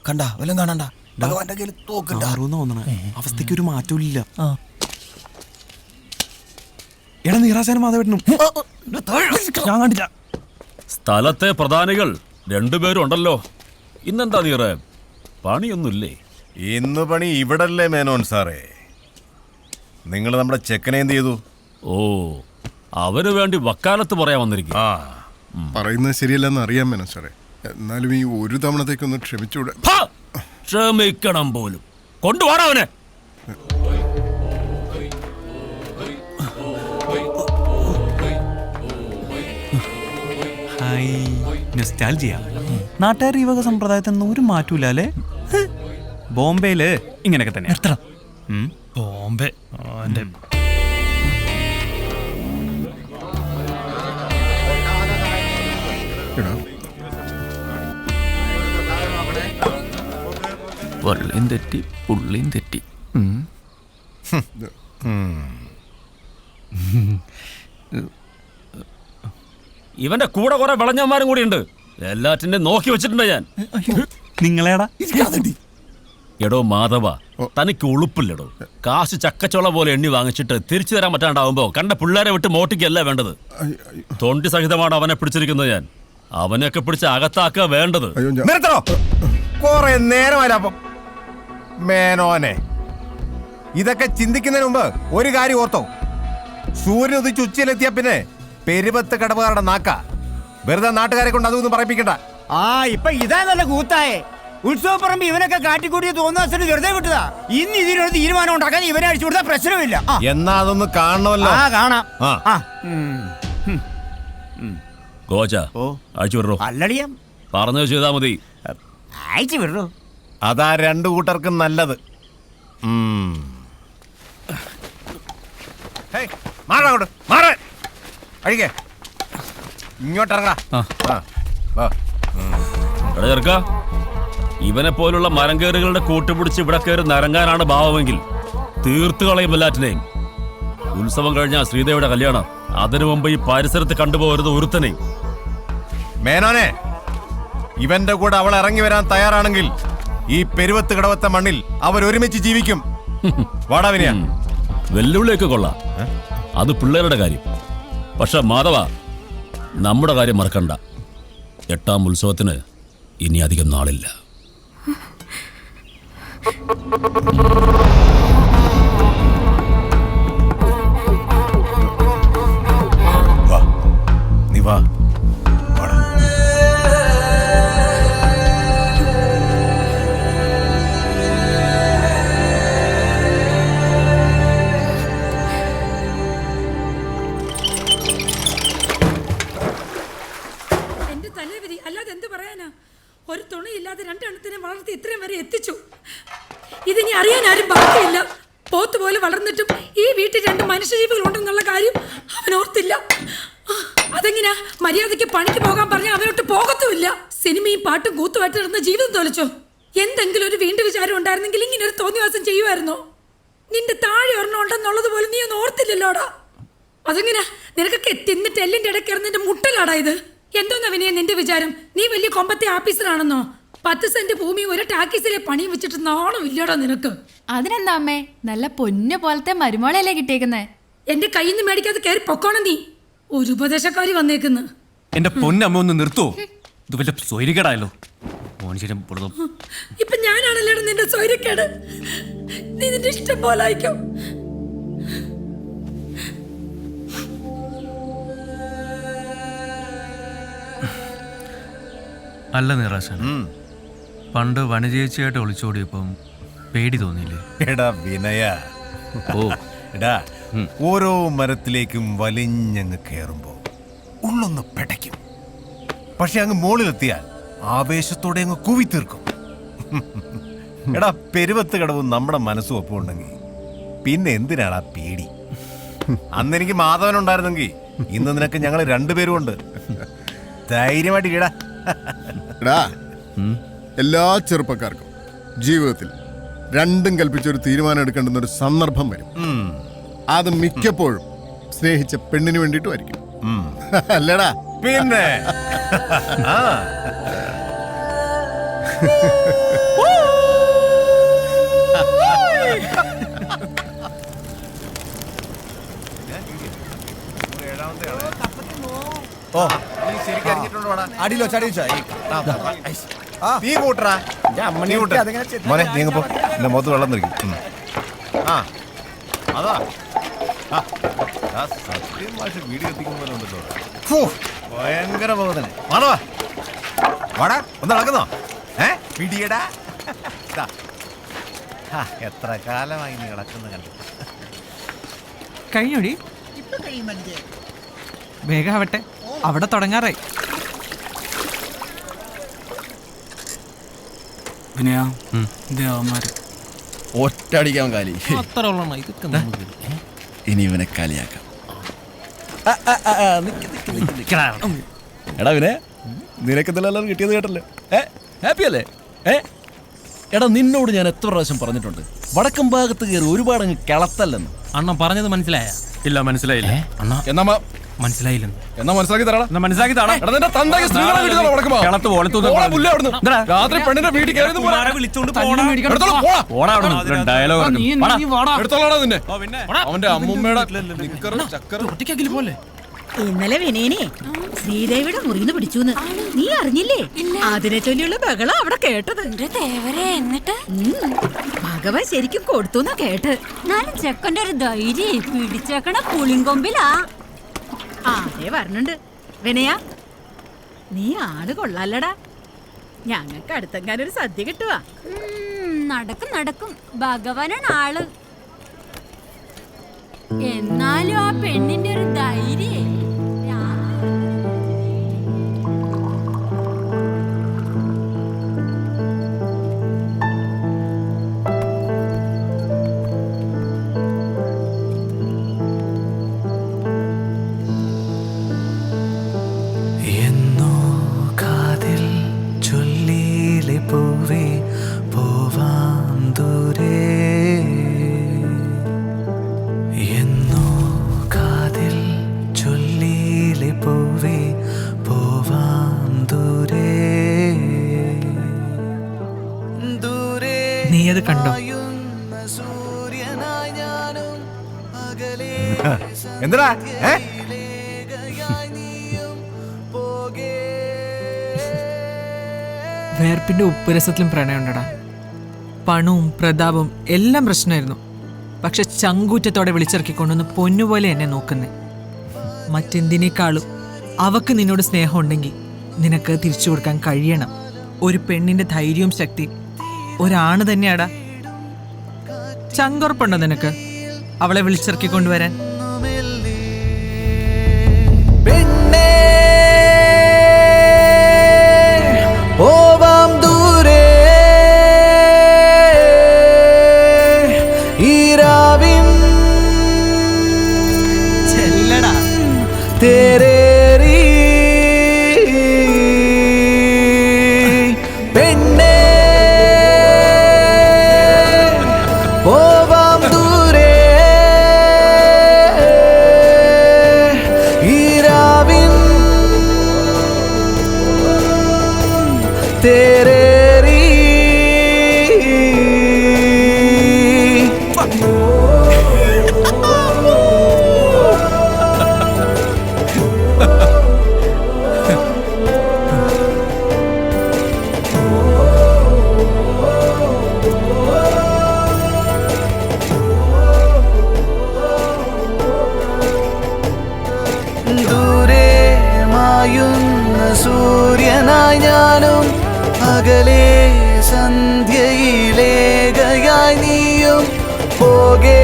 കണ്ട വല്ലതും കാണണ്ട. ഭഗവാന്റെ കയ്യിൽ തോന്നുന്ന അവസ്ഥയ്ക്ക് ഒരു മാറ്റവും ഇല്ല. എടാ നീറാശാനും മാധവേട്ടനും ഞാൻ കണ്ടില്ല. സ്ഥലത്തെ പ്രധാനികൾ രണ്ടുപേരും ഉണ്ടല്ലോ. ഇന്നെന്താ നീറേ, പണിയൊന്നുമില്ലേ? ഇന്ന് പണി ഇവിടല്ലേ മേനോൻ സാറേ? നിങ്ങൾ നമ്മുടെ ചെക്കനെ എന്ത് ചെയ്തു? ഓ, അവന് വേണ്ടി വക്കാലത്ത് പറയാൻ വന്നിരിക്കും. പറയുന്നത് ശരിയല്ലെന്ന് അറിയാൻ മേനോൻ സാറേ. എന്നാലും ഈ ഒരു തവണത്തേക്കൊന്ന് ക്ഷമിച്ചൂടെ? ക്ഷമിക്കണം പോലും. കൊണ്ടുപോടാ അവനെ. നാട്ടുകാർ ഈ വക സമ്പ്രദായത്തിൽ ഒരു മാറ്റൂല അല്ലേ? ബോംബെയില് ഇങ്ങനെയൊക്കെ തന്നെ. ബോംബെ വള്ളിയും തെറ്റി പുള്ളിയും തെറ്റി. ഇവന്റെ കൂടെ കുറെ വിളഞ്ഞന്മാരും കൂടി ഉണ്ട്. എല്ലാറ്റിന്റെ നോക്കി വെച്ചിട്ടുണ്ട് ഞാൻ. നിങ്ങളേടാ? എടോ മാധവ, തനിക്ക് ഉളുപ്പില്ലടോ. കാശ് ചക്കച്ചോള പോലെ എണ്ണി വാങ്ങിച്ചിട്ട് തിരിച്ചു തരാൻ പറ്റാണ്ടാവുമ്പോ കണ്ട പിള്ളേരെ വിട്ട് മോട്ടിക്കല്ല വേണ്ടത്. തൊണ്ടി സഹിതമാണ് അവനെ പിടിച്ചിരിക്കുന്നത് ഞാൻ. അവനെയൊക്കെ പിടിച്ച് അകത്താക്കുക വേണ്ടത്. നിർത്തണോ? കുറെ നേരമായാലും മേനോനെ, ഇതൊക്കെ ചിന്തിക്കുന്നതിന് മുമ്പ് ഒരു കാര്യം ഓർത്തോ. സൂര്യൻ ഉദിച്ച് ഉച്ചയിലെത്തിയ പിന്നെ പെരുവത്ത് കടവുകാരുടെ നാക്ക. വെറുതെ നാട്ടുകാരെ കൊണ്ട് അതൊന്നും പറയിപ്പിക്കണ്ട. ഇപ്പൊ ഇതാ നല്ല കൂത്തായേ. ഉത്സവപ്പറമ്പ് ഇവനൊക്കെ കാട്ടിക്കൂട്ടിയ തോന്നുന്ന വെറുതെ വിട്ടതാ. ഇന്ന് ഇതിനൊരു തീരുമാനം ഉണ്ടാക്കാൻ ഇവനെ അടിച്ചു കൊടുത്താൽ പ്രശ്നമില്ല. എന്നാ അതൊന്ന് കാണണമല്ലോ. കാണാം. അയച്ചു വിടറോ? അല്ലടിയം പറഞ്ഞു ചെയ്താ മതി. അയച്ചു വിടറോ? അതാ രണ്ടു കൂട്ടർക്കും നല്ലത്. ഇങ്ങോട്ടിറങ്ങാ. ഇവനെ പോലുള്ള മരംകേറുകളുടെ കൂട്ടുപിടിച്ച് ഇവിടെ കയറി നരങ്ങാനാണ് ഭാവമെങ്കിൽ തീർത്തു കളയും എല്ലാറ്റിനെയും. ഉത്സവം കഴിഞ്ഞാൽ ശ്രീദേവിയുടെ കല്യാണം. അതിനു മുമ്പ് ഈ പരിസരത്ത് കണ്ടുപോകരുത് ഒരുത്തനെ. മേനോനെ, ഇവന്റെ കൂടെ അവൾ ഇറങ്ങി വരാൻ തയ്യാറാണെങ്കിൽ ഈ പെരുവത്ത് കടവത്തെ മണ്ണിൽ അവരൊരുമിച്ച് ജീവിക്കും. വാടാവിനിയ. വെല്ലുവിളിയൊക്കെ കൊള്ളാം, അത് പിള്ളേരുടെ കാര്യം. പക്ഷെ മാധവ, നമ്മുടെ കാര്യം മറക്കണ്ട. 8ാം ഉത്സവത്തിന് ഇനി അധികം നാളില്ല. നീ വാ. എന്റെ തലവരി, അല്ലാതെ എന്ത് പറയാനാ? ഒരു തുണിയില്ലാതെ 2 എണ്ണത്തിനെ വളർത്തി ഇത്രയും വരെ എത്തിച്ചു. ഇതിനി അറിയാൻ ആരും ബാക്കിയില്ല. പോത്ത് പോലെ വളർന്നിട്ടും ഈ വീട്ടിൽ 2 മനുഷ്യജീവികൾ ഉണ്ടെന്നുള്ള കാര്യം അവൻ ഓർത്തില്ല. അതെങ്ങനെയാ? മര്യാദയ്ക്ക് പണിക്ക് പോകാൻ പറഞ്ഞാൽ അവനോട്ട് പോകത്തുമില്ല. സിനിമയും പാട്ടും കൂത്തുമായിട്ട് നടന്ന ജീവിതം തോലിച്ചോ? എന്തെങ്കിലും ഒരു വീണ്ടും വിചാരം ഉണ്ടായിരുന്നെങ്കിൽ ഇങ്ങനെ ഒരു തോന്നിവാസം ചെയ്യുമായിരുന്നോ? നിന്റെ താഴെ ഒരെണ്ണം ഉണ്ടെന്നുള്ളത് പോലെ നീ ഒന്നും ഓർത്തില്ലല്ലോടാ. അതെങ്ങനെയാ? നിനക്കൊക്കെ തിന്നിട്ട് എല്ലിന്റെ ഇടയ്ക്ക് ഇറന്നിട്ട് മുട്ടലാടാ ഇത്. എന്തോന്നാ വിനയ നിന്റെ വിചാരം? നീ വലിയ കൊമ്പത്തെ ഓഫീസറാണെന്നോ? 10 സെന്റ് ഭൂമി ഒരു ടാക്കീസിലെ പണിയും വെച്ചിട്ട് നാണം ഇല്ലടാ നിനക്ക്. അതിനെന്താ അമ്മേ, നല്ല പൊന്നു പോലത്തെ മരുമോളയല്ലേ കിട്ടിയേക്കുന്നേ. എന്റെ കയ്യിൽ നിന്ന് മേടിക്കാതെ കയറി പൊക്കോണം നീ. ഒരു ഉപദേശക്കാരി വന്നേക്കുന്നു. എന്റെ പൊന്നമ്മ ഒന്ന് നിർത്തോ? ഇത് വല്ല സ്വൈരികേടായല്ലോ. ഇപ്പൊ ഞാനാണല്ലോ നിന്റെ സ്വൈരക്കേട്. നീ നിന്റെ ഇഷ്ടം പോലെ അയക്കും. അല്ല നിറാശൻ, പണ്ട് വനജേച്ചിയായിട്ട് ഒളിച്ചോടിയപ്പം പേടി തോന്നിയില്ലേ? എടാ വിനയ, എടാ ഓരോ മരത്തിലേക്കും വലിഞ്ഞങ്ങ് കയറുമ്പോ ഉള്ളൊന്ന് പെടയ്ക്കും. പക്ഷെ അങ്ങ് മുകളിലെത്തിയാൽ ആവേശത്തോടെ അങ്ങ് കൂവിത്തീർക്കും. എടാ പെരുവത്ത് കടവും നമ്മുടെ മനസ്സും ഒപ്പം ഉണ്ടെങ്കിൽ പിന്നെ എന്തിനാടാ പേടി? അന്നെനിക്ക് മാധവനുണ്ടായിരുന്നെങ്കിൽ ഇന്ന് നിനക്ക് ഞങ്ങൾ 2 പേരും ഉണ്ട്. ധൈര്യമായിട്ട് ഇടാ. എല്ലാ ചെറുപ്പക്കാർക്കും ജീവിതത്തിൽ രണ്ടും കൽപ്പിച്ചൊരു തീരുമാനം എടുക്കേണ്ടുന്ന ഒരു സന്ദർഭം വരും. അത് മിക്കപ്പോഴും സ്നേഹിച്ച പെണ്ണിന് വേണ്ടിയിട്ടുമായിരിക്കും. അല്ലടാ? പിന്നെ ഓ അടിയിലോ ചടിയിച്ചോ നീ കൂട്ടറാ നീ കൂട്ട മോനെ നീ പോ എന്റെ മുഖത്ത് വെള്ളം നിൽക്കും ആ അതാ സത്യം ഭാഷ വീഡിയോ എത്തിക്കുന്ന പോലെ ഉണ്ടല്ലോ ഭയങ്കര ബോധന മാണവാ വാടാ ഒന്ന് നടക്കുന്നോ പിടിയടാ എത്ര കാലമായി നീ കിടക്കുന്ന കണ്ടു കഴിഞ്ഞോടി വേഗം ആവട്ടെ അവിടെ തുടങ്ങാറായി. ഒറ്റടിക്കാൻ കാലി അത്ര ഉള്ളണ ഇതൊക്കെ ഇനി ഇവനെ കാലിയാക്കാം. എടാ വിനെ നിനക്കെന്തെല്ലാം കിട്ടിയത് കേട്ടല്ലോ. ഹാപ്പി അല്ലേ? എടാ നിന്നോട് ഞാൻ എത്ര പ്രാവശ്യം പറഞ്ഞിട്ടുണ്ട് വടക്കം ഭാഗത്ത് കയറി ഒരുപാട് അങ്ങ് കിളത്തല്ലെന്ന്. അണ്ണ പറഞ്ഞത് മനസ്സിലായ? ഇല്ല മനസ്സിലായില്ല. എന്നാ മനസ്സിലായില്ലെന്ന്. എന്നാ മനസ്സിലാക്കി തരാടാ. മനസ്സിലാക്കി തരാം. രാത്രി പെണ്ണിന്റെ വീട്ടിൽ അവന്റെ അമ്മൂമ്മയുടെ പോലെ. ഇന്നലെ വിനയനെ ശ്രീദേവിയുടെ മുറിന്ന് പിടിച്ചൂന്ന് നീ അറിഞ്ഞില്ലേ? അതിനെ ചൊല്ലിയുള്ള ബഹളം അവിടെ കേട്ടത്. എന്നിട്ട് ഭഗവാൻ ശരിക്കും കൊടുത്തുന്നാ കേട്ട്. നാലും ചെക്കൻ്റെ ഒരു ധൈര്യം പിടിച്ചേക്കണ പുളിങ്കൊമ്പിലാ. അതേ പറഞ്ഞുണ്ട് വിനയ, നീ ആള് കൊള്ളാലടാ. ഞങ്ങൾക്ക് അടുത്തെങ്ങാനൊരു സദ്യ കിട്ടുവാ. നടക്കും നടക്കും, ഭഗവാനാണ് ആള്. എന്നാലും ആ പെണ്ണിന്റെ ഒരു ധൈര്യം. നീ അത് കണ്ടോ? എന്താ വേർപ്പിന്റെ ഉപ്പുരസത്തിലും പ്രണയമുണ്ടടാ. പണവും പ്രതാപവും എല്ലാം പ്രശ്നമായിരുന്നു. പക്ഷെ ചങ്കൂറ്റത്തോടെ വിളിച്ചിറക്കിക്കൊണ്ടൊന്ന് പൊന്നുപോലെ എന്നെ നോക്കുന്നേ. മറ്റെന്തിനേക്കാളും അവക്ക് നിന്നോട് സ്നേഹം ഉണ്ടെങ്കിൽ നിനക്ക് തിരിച്ചു കൊടുക്കാൻ കഴിയണം. ഒരു പെണ്ണിന്റെ ധൈര്യവും ശക്തിയും ഒരാണ് തന്നെയാടാ. ചങ്കുറപ്പുണ്ടോ നിനക്ക് അവളെ വിളിച്ചിറക്കിക്കൊണ്ടുവരാൻ? ചെല്ലടാ സൂര്യനായി ഞാനും അകലെ സന്ധ്യയിലേകയായി നീയും പോകേ.